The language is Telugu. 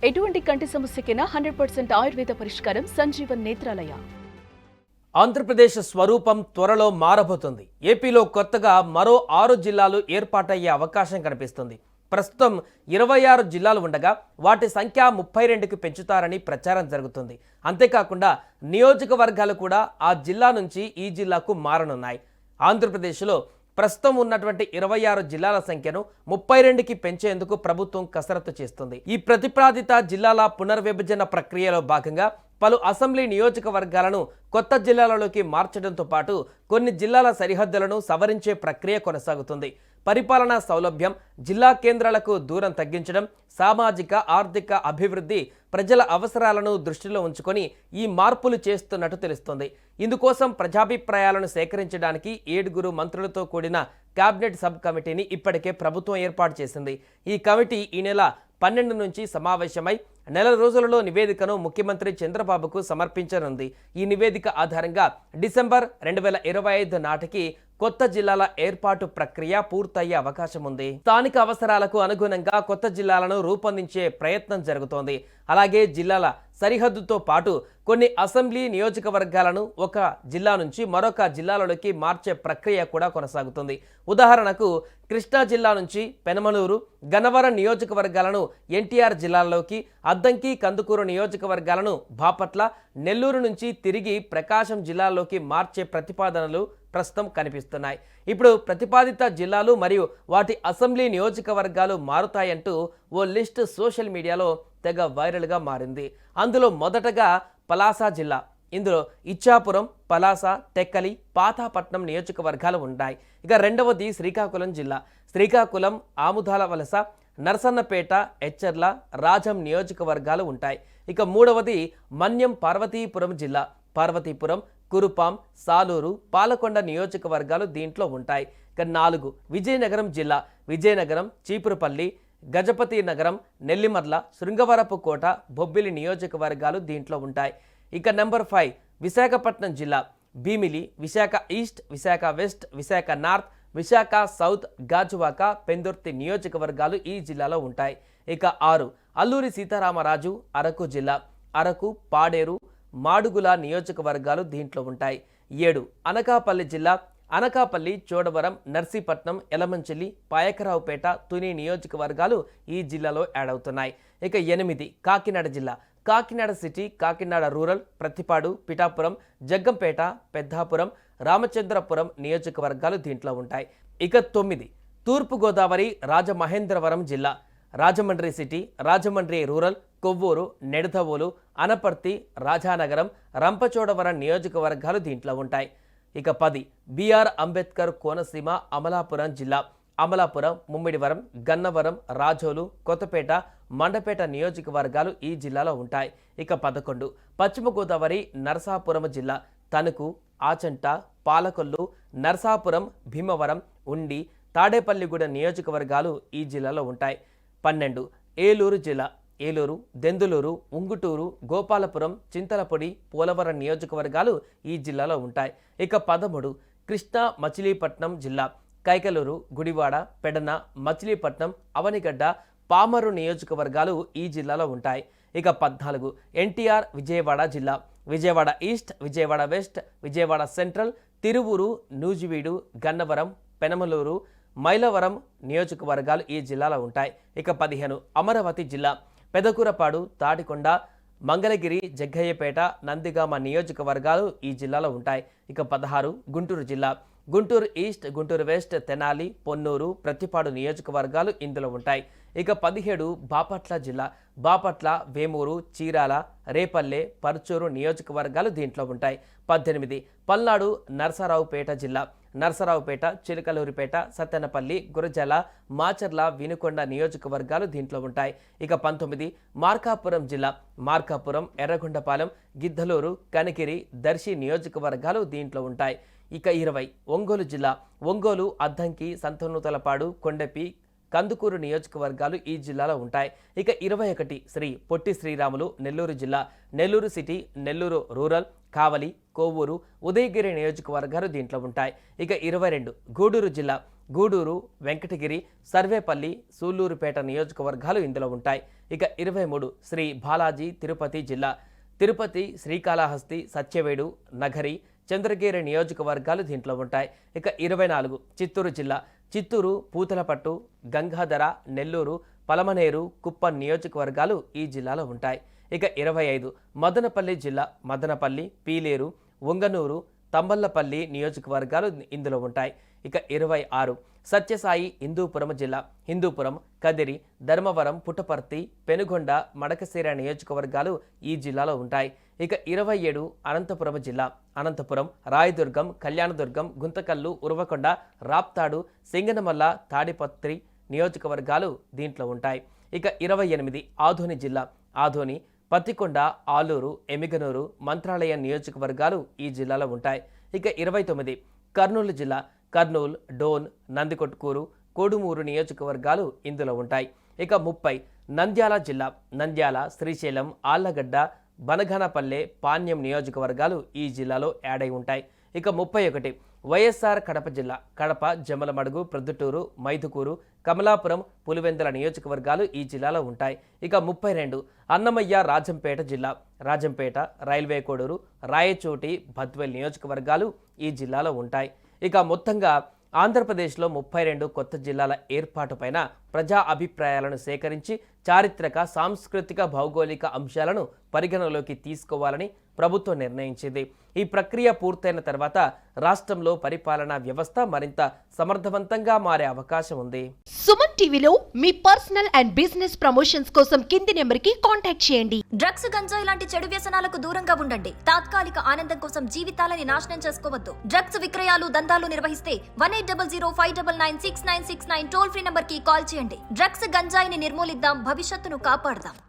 ఎటువంటి కంటి సమస్యకైనా 100% ఆయుర్వేద పరిష్కారం సంజీవన్ నేత్రాలయ. ఆంధ్రప్రదేశ్ స్వరూపం త్వరలో మారబోతుంది. ఏపీలో కొత్తగా మరో 6 జిల్లాలు ఏర్పాటయ్యే అవకాశం కనిపిస్తుంది. ప్రస్తుతం 26 జిల్లాలు ఉండగా వాటి సంఖ్య 32కి పెంచుతారని ప్రచారం జరుగుతుంది. అంతేకాకుండా నియోజకవర్గాలు కూడా ఆ జిల్లా నుంచి ఈ జిల్లాకు మారనున్నాయి. ఆంధ్రప్రదేశ్లో ప్రస్తుతం ఉన్నటువంటి 26 జిల్లాల సంఖ్యను 32కి పెంచేందుకు ప్రభుత్వం కసరత్తు చేస్తుంది. ఈ ప్రతిపాదిత జిల్లాల పునర్విభజన ప్రక్రియలో భాగంగా పలు అసెంబ్లీ నియోజకవర్గాలను కొత్త జిల్లాలలోకి మార్చడంతో పాటు కొన్ని జిల్లాల సరిహద్దులను సవరించే ప్రక్రియ కొనసాగుతుంది. పరిపాలనా సౌలభ్యం, జిల్లా కేంద్రాలకు దూరం తగ్గించడం, సామాజిక ఆర్థిక అభివృద్ధి, ప్రజల అవసరాలను దృష్టిలో ఉంచుకొని ఈ మార్పులు చేస్తున్నట్టు తెలుస్తోంది. ఇందుకోసం ప్రజాభిప్రాయాలను సేకరించడానికి 7 మంత్రులతో కూడిన కేబినెట్ సబ్ కమిటీని ఇప్పటికే ప్రభుత్వం ఏర్పాటు చేసింది. ఈ కమిటీ ఈ నెల 12 నుంచి సమావేశమై నెల రోజులలో నివేదికను ముఖ్యమంత్రి చంద్రబాబుకు సమర్పించనుంది. ఈ నివేదిక ఆధారంగా డిసెంబర్ 2025 నాటికి కొత్త జిల్లాల ఏర్పాటు ప్రక్రియ పూర్తయ్యే అవకాశం ఉంది. స్థానిక అవసరాలకు అనుగుణంగా కొత్త జిల్లాలను రూపొందించే ప్రయత్నం జరుగుతోంది. అలాగే జిల్లాల సరిహద్దుతో పాటు కొన్ని అసెంబ్లీ నియోజకవర్గాలను ఒక జిల్లా నుంచి మరొక జిల్లాలలోకి మార్చే ప్రక్రియ కూడా కొనసాగుతుంది. ఉదాహరణకు కృష్ణా జిల్లా నుంచి పెనమలూరు, గన్నవరం నియోజకవర్గాలను ఎన్టీఆర్ జిల్లాలోకి, అద్దంకి, కందుకూరు నియోజకవర్గాలను బాపట్ల, నెల్లూరు నుంచి తిరిగి ప్రకాశం జిల్లాలోకి మార్చే ప్రతిపాదనలు ప్రస్తుతం కనిపిస్తున్నాయి. ఇప్పుడు ప్రతిపాదిత జిల్లాలు మరియు వాటి అసెంబ్లీ నియోజకవర్గాలు మారుతాయంటూ ఓ లిస్ట్ సోషల్ మీడియాలో తెగ వైరల్గా మారింది. అందులో మొదటగా పలాస జిల్లా. ఇందులో ఇచ్చాపురం, పలాస, టెక్కలి, పాతాపట్నం నియోజకవర్గాలు ఉన్నాయి. ఇక రెండవది శ్రీకాకుళం జిల్లా. శ్రీకాకుళం, ఆముదాల వలస, నరసన్నపేట, ఎచ్చర్ల, రాజం నియోజకవర్గాలు ఉంటాయి. ఇక మూడవది మన్యం పార్వతీపురం జిల్లా. పార్వతీపురం, కురుపాం, సాలూరు, పాలకొండ నియోజకవర్గాలు దీంట్లో ఉంటాయి. ఇక 4 విజయనగరం జిల్లా. విజయనగరం, చీపురుపల్లి, గజపతి నగరం, నెల్లిమర్ల, శృంగవరపుకోట, బొబ్బిలి నియోజకవర్గాలు దీంట్లో ఉంటాయి. ఇక నెంబర్ 5 విశాఖపట్నం జిల్లా. Bheemili, Visakha east, Visakha west, Visakha north, Visakha south, Gajuwaka, Pendurthi నియోజకవర్గాలు ఈ జిల్లాలో ఉంటాయి. ఇక 6 అల్లూరి సీతారామరాజు, అరకు జిల్లా. అరకు, పాడేరు, మాడుగుల నియోజకవర్గాలు దీంట్లో ఉంటాయి. 7 అనకాపల్లి జిల్లా. అనకాపల్లి, చోడవరం, నర్సీపట్నం, ఎలమంచిలి, పాయకరావుపేట, తుని నియోజకవర్గాలు ఈ జిల్లాలో యాడ్ అవుతున్నాయి. ఇక 8 కాకినాడ జిల్లా. కాకినాడ సిటీ, కాకినాడ రూరల్, ప్రతిపాడు, పిఠాపురం, జగ్గంపేట, పెద్దాపురం, రామచంద్రపురం నియోజకవర్గాలు దీంట్లో ఉంటాయి. ఇక 9 తూర్పుగోదావరి, రాజమహేంద్రవరం జిల్లా. రాజమండ్రి సిటీ, రాజమండ్రి రూరల్, కొవ్వూరు, నెడదవోలు, అనపర్తి, రాజానగరం, రంపచోడవరం నియోజకవర్గాలు దీంట్లో ఉంటాయి. ఇక 10 బిఆర్ అంబేద్కర్ కోనసీమ, అమలాపురం జిల్లా. అమలాపురం, ముమ్మిడివరం, గన్నవరం, రాజోలు, కొత్తపేట, మండపేట నియోజకవర్గాలు ఈ జిల్లాలో ఉంటాయి. ఇక 11 పశ్చిమ గోదావరి, నరసాపురం జిల్లా. తణుకు, ఆచంట, పాలకొల్లు, నరసాపురం, భీమవరం, ఉండి, తాడేపల్లిగూడ నియోజకవర్గాలు ఈ జిల్లాలో ఉంటాయి. 12 ఏలూరు జిల్లా. ఏలూరు, దెందులూరు, ఉంగుటూరు, గోపాలపురం, చింతలపొడి, పోలవరం నియోజకవర్గాలు ఈ జిల్లాలో ఉంటాయి. ఇక 13 కృష్ణా, మచిలీపట్నం జిల్లా. కైకలూరు, గుడివాడ, పెడన, మచిలీపట్నం, అవనిగడ్డ, పామరు నియోజకవర్గాలు ఈ జిల్లాలో ఉంటాయి. ఇక 14 ఎన్టీఆర్ విజయవాడ జిల్లా. Vijayawada east, Vijayawada west, Vijayawada central, Tiruvuru, Nuzvid, Gannavaram, Penamaluru, Mylavaram నియోజకవర్గాలు ఈ జిల్లాలో ఉంటాయి. ఇక 15 అమరావతి జిల్లా. పెదకూరపాడు, తాటికొండ, మంగళగిరి, జగ్గయ్యపేట, నందిగామ నియోజకవర్గాలు ఈ జిల్లాలో ఉంటాయి. ఇక 16 గుంటూరు జిల్లా. గుంటూరు ఈస్ట్, గుంటూరు వెస్ట్, తెనాలి, పొన్నూరు, ప్రతిపాడు నియోజకవర్గాలు ఇందులో ఉంటాయి. ఇక 17 బాపట్ల జిల్లా. బాపట్ల, వేమూరు, చీరాల, రేపల్లె, పర్చూరు నియోజకవర్గాలు దీంట్లో ఉంటాయి. 18 పల్నాడు, నరసరావుపేట జిల్లా. నరసరావుపేట, చిలకలూరిపేట, సత్తెనపల్లి, గురజాల, మాచర్ల, వినుకొండ నియోజకవర్గాలు దీంట్లో ఉంటాయి. ఇక 19 మార్కాపురం జిల్లా. మార్కాపురం, ఎర్రగొండపాలెం, గిద్దలూరు, కనికిరి, దర్శి నియోజకవర్గాలు దీంట్లో ఉంటాయి. ఇక 20 ఒంగోలు జిల్లా. ఒంగోలు, అద్దంకి, సంతనూతలపాడు, కొండపి, కందుకూరు నియోజకవర్గాలు ఈ జిల్లాలో ఉంటాయి. ఇక 21 శ్రీ పొట్టి శ్రీరాములు నెల్లూరు జిల్లా, నెల్లూరు సిటీ, నెల్లూరు రూరల్, కావలి, కొవ్వూరు, ఉదయగిరి నియోజకవర్గాలు దీంట్లో ఉంటాయి. ఇక 22 గూడూరు జిల్లా, గూడూరు, వెంకటగిరి, సర్వేపల్లి, సూళ్లూరుపేట నియోజకవర్గాలు ఇందులో ఉంటాయి. ఇక 23 శ్రీ బాలాజీ తిరుపతి జిల్లా, తిరుపతి, శ్రీకాళహస్తి, సత్యవేడు, నగరి, చంద్రగిరి నియోజకవర్గాలు దీంట్లో ఉంటాయి. ఇక 24 చిత్తూరు జిల్లా, చిత్తూరు, పూతలపట్టు, గంగాధర, నెల్లూరు, పలమనేరు, కుప్పం నియోజకవర్గాలు ఈ జిల్లాలో ఉంటాయి. ఇక 25 మదనపల్లి జిల్లా, మదనపల్లి, పీలేరు, ఉంగనూరు, తంబళ్లపల్లి నియోజకవర్గాలు ఇందులో ఉంటాయి. ఇక 26 సత్యసాయి హిందూపురం జిల్లా, హిందూపురం, కదిరి, ధర్మవరం, పుట్టపర్తి, పెనుగొండ, మడకశిర నియోజకవర్గాలు ఈ జిల్లాలో ఉంటాయి. ఇక 27 అనంతపురం జిల్లా, అనంతపురం, రాయదుర్గం, కళ్యాణదుర్గం, గుంతకల్లు, ఉరవకొండ, రాప్తాడు, సింగనమల్ల, తాడిపత్రి నియోజకవర్గాలు దీంట్లో ఉంటాయి. ఇక 28 ఆదోని జిల్లా, ఆదోని, పత్తికొండ, ఆలూరు, ఎమిగనూరు, మంత్రాలయం నియోజకవర్గాలు ఈ జిల్లాలో ఉంటాయి. ఇక 29 కర్నూలు జిల్లా, కర్నూలు, డోన్, నందికొట్కూరు, కోడుమూరు నియోజకవర్గాలు ఇందులో ఉంటాయి. ఇక 30 నంద్యాల జిల్లా, నంద్యాల, శ్రీశైలం, ఆళ్లగడ్డ, బనగానపల్లె, పాణ్యం నియోజకవర్గాలు ఈ జిల్లాలో యాడ్ అయి ఉంటాయి. ఇక 31 వైఎస్ఆర్ కడప జిల్లా, కడప, జమ్మలమడుగు, ప్రొద్దుటూరు, మైదుకూరు, కమలాపురం, పులివెందుల నియోజకవర్గాలు ఈ జిల్లాలో ఉంటాయి. ఇక 32 అన్నమయ్య, రాజంపేట జిల్లా, రాజంపేట, రైల్వే కోడూరు, రాయచోటి, బద్వేల్ నియోజకవర్గాలు ఈ జిల్లాలో ఉంటాయి. ఇక మొత్తంగా ఆంధ్రప్రదేశ్లో 32 కొత్త జిల్లాల ఏర్పాటుపైన ప్రజా అభిప్రాయాలను సేకరించి చారిత్రక, సాంస్కృతిక, భౌగోళిక అంశాలను పరిగణలోకి తీసుకోవాలని ప్రభుత్వం నిర్ణయించింది. ఈ ప్రక్రియ పూర్తయిన తర్వాత రాష్ట్రంలో పరిపాలనా వ్యవస్థ మరింత సమర్థవంతంగా మారే అవకాశం ఉంది. సుమన్ టీవీలో మీ పర్సనల్ అండ్ బిజినెస్ ప్రమోషన్స్ కోసం కింది నెంబర్కి కాంటాక్ట్ చేయండి. డ్రగ్స్, గంజాయి లాంటి చెడు వ్యసనాలకు దూరంగా ఉండండి. తాత్కాలిక ఆనందం కోసం జీవితాలని నాశనం చేసుకోవద్దు. డ్రగ్స్ విక్రయాలు, దందాలు నిర్వహిస్తే 1800-599-6969 టోల్ ఫ్రీ నంబర్ కి కాల్ చేయండి. డ్రగ్స్, గంజాయిని నిర్మూలిద్దాం, భవిష్యత్తును కాపాడదాం.